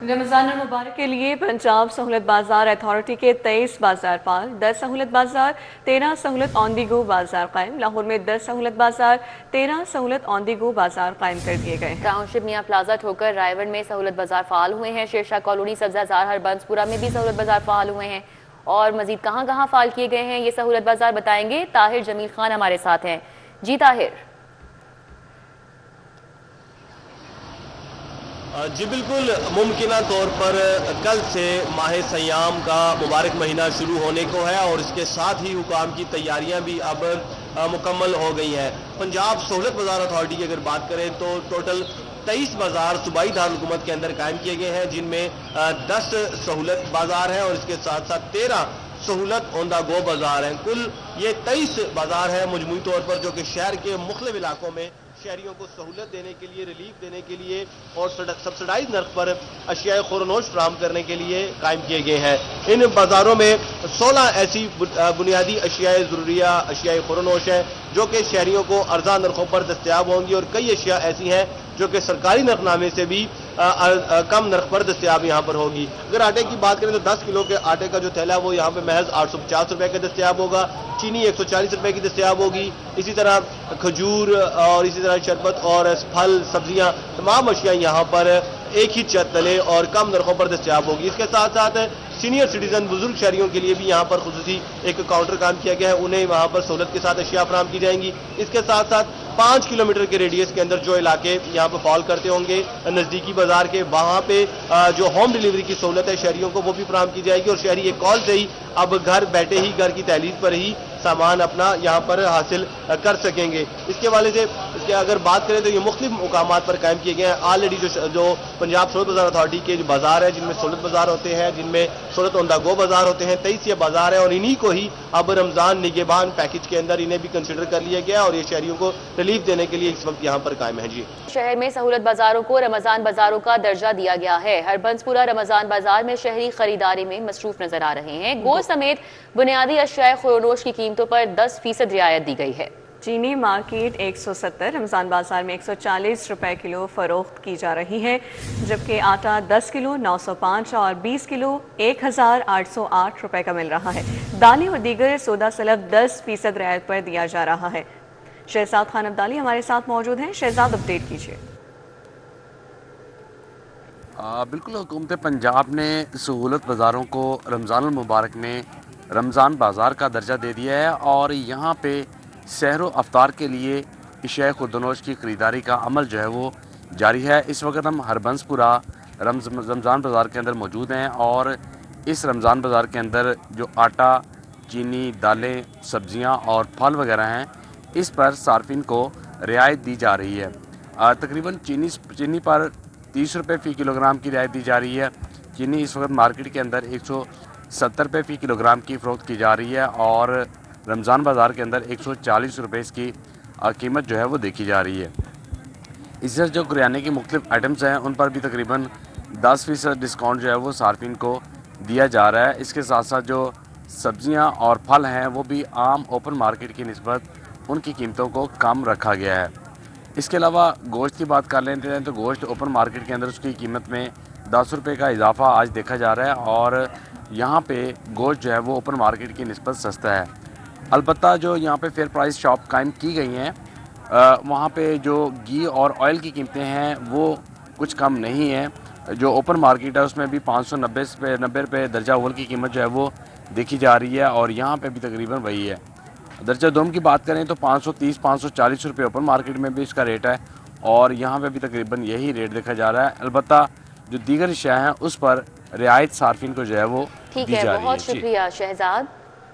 रमज़ान मुबारक के लिए पंजाब सहूलत बाजार अथॉरिटी के 23 बाजार पाल, 10 सहूलत बाजार, 13 सहूलत ऑन दी गो बाजार कायम। लाहौर में 10 सहूलत बाजार, 13 सहूलत ऑन दी गो बाजार कायम कर दिए गए। टाउनशिप मियां प्लाजा ठोकर रायवन में सहूलत बाजार फाल हुए हैं। शेरशाह कॉलोनी सब्जाजार हरबंसपुरा में भी सहूलत बाजार फाल हुए हैं। और मजीद कहाँ कहाँ फाल किए गए हैं ये सहूलत बाजार बताएंगे ताहिर जमील खान हमारे साथ हैं। जी ताहिर। जी बिल्कुल, मुमकिना तौर पर कल से माह सयाम का मुबारक महीना शुरू होने को है और इसके साथ ही हुकाम की तैयारियां भी अब मुकम्मल हो गई हैं। पंजाब सहूलत बाजार अथॉरिटी की अगर बात करें तो टोटल 23 बाजार सूबाई दारुल-हुकूमत के अंदर कायम किए गए हैं, जिनमें 10 सहूलत बाजार हैं और इसके साथ साथ 13 सहूलत ऑन द गो बाजार हैं। कुल ये 23 बाजार हैं मजमूई तौर पर, जो कि शहर के मुख्तलिफ इलाकों में शहरियों को सहूलत देने के लिए, रिलीफ देने के लिए और सब्सिडाइज नर्ख पर अशियाए खुरनोश फराहम करने के लिए कायम किए गए हैं। इन बाजारों में 16 ऐसी बुनियादी अशियाए ज़रूरिया अशियाए खुरनोश हैं जो कि शहरियों को अर्जा नरखों पर दस्तयाब होंगी और कई अशिया ऐसी हैं जो कि सरकारी नरखनामे से भी कम नर्ख पर दस्तयाब यहाँ पर होगी। अगर आटे की बात करें तो 10 किलो के आटे का जो थैला है वो यहाँ पे महज 850 रुपए का दस्तयाब होगा। चीनी 140 रुपए की दस्तयाब होगी। इसी तरह खजूर और इसी तरह शरबत और फल सब्जियां तमाम अशिया यहाँ पर एक ही छत तले और कम नरखों पर दस्तयाब होगी। इसके साथ साथ सीनियर सिटीजन बुजुर्ग शहरियों के लिए भी यहाँ पर खुसूसी एक काउंटर काम किया गया है, उन्हें वहाँ पर सहूलत के साथ अशिया फराहम की जाएंगी। इसके साथ साथ 5 किलोमीटर के रेडियस के अंदर जो इलाके यहाँ पर फॉल करते होंगे नजदीकी बाजार के, वहाँ पे जो होम डिलीवरी की सहूलत है शहरियों को वो भी फराहम की जाएगी और शहरी एक कॉल से ही अब घर बैठे ही घर की तहलील पर ही सामान अपना यहाँ पर हासिल कर सकेंगे। इसके वाले से इसके अगर बात करें तो ये मुख्तलिफ मुकामात पर कायम किए गए हैं। ऑलरेडी जो पंजाब सहूलत बाजार अथॉरिटी के जो बाजार है, जिनमें सहूलत बाजार होते हैं, जिनमें सहूलत ऑन द गो बाजार होते हैं, 23 ये बाजार है और इन्हीं को ही अब रमजान निगहबान पैकेज के अंदर इन्हें भी कंसिडर कर लिया गया और ये शहरियों को रिलीफ देने के लिए इस वक्त यहाँ पर कायम है। जी, शहर में सहूलत बाजारों को रमजान बाजारों का दर्जा दिया गया है। हरबंसपुरा रमजान बाजार में शहरी खरीदारी में मसरूफ नजर आ रहे हैं। गोश्त समेत बुनियादी अशियाए खुरनोश की कीमतों पर 10% रियायत दी गई है। चीनी मार्केट 170, रमज़ान बाजार में 140 रुपए किलो फरोख्त की जा रही है, जबकि आटा 10 किलो 905 और 20 किलो 1808 रुपए का मिल रहा है। दालें और दीगर सौदा सलब 10% रियायत पर दिया जा रहा है। शहजाद खान अब्दाली हमारे साथ मौजूद हैं। शहजाद, अपडेट कीजिए। बिल्कुल, हुकूमत पंजाब ने सहूलत बाज़ारों को रमज़ान मुबारक में रमज़ान बाज़ार का दर्जा दे दिया है और यहाँ पे सहर व अफ्तार के लिए अशियाए खुर्दनोश की ख़रीदारी का अमल जो है वो जारी है। इस वक्त हम हरबंसपुरा रमज़ान बाज़ार के अंदर मौजूद हैं और इस रमज़ान बाज़ार के अंदर जो आटा, चीनी, दालें, सब्जियाँ और फल वगैरह हैं, इस पर सार्फिन को रियायत दी जा रही है। तकरीबन चीनी पर 30 रुपये फ़ी किलोग्राम की रियायत दी जा रही है। चीनी इस वक्त मार्केट के अंदर 170 रुपये फ़ी किलोग्राम की फ़रोख्त की जा रही है और रमज़ान बाज़ार के अंदर 140 रुपये इसकी कीमत जो है वो देखी जा रही है। इससे जो करियाने की मुख्तलिफ आइटम्स हैं उन पर भी तकरीबन 10% डिस्काउंट जो है वो सार्फिन को दिया जा रहा है। इसके साथ साथ जो सब्ज़ियाँ और फल हैं वो भी आम ओपन मार्केट की निस्बत उनकी कीमतों को कम रखा गया है। इसके अलावा गोश्त की बात कर लेते हैं तो गोश्त ओपन मार्केट के अंदर उसकी कीमत में 10 रुपये का इजाफा आज देखा जा रहा है और यहाँ पे गोश्त जो है वो ओपन मार्केट की निस्बत सस्ता है। अलबत्ता जो यहाँ पे फेयर प्राइस शॉप कायम की गई हैं वहाँ पे जो घी और ऑयल की कीमतें हैं वो कुछ कम नहीं है। जो ओपन मार्केट है उसमें भी 590 रुपये दर्जा अव्वल की कीमत जो है वो देखी जा रही है और यहाँ पे भी तकरीबन वही है। दर्जा दोम की बात करें तो 530-540 रुपये ओपन मार्केट में भी इसका रेट है और यहाँ पे भी तकरीबन यही रेट देखा जा रहा है। अलबत्ता जो दीगर अशिया हैं उस पर रियायत सार्फिन को जो है वो दी जा रही है। बहुत शुक्रिया शहजाद।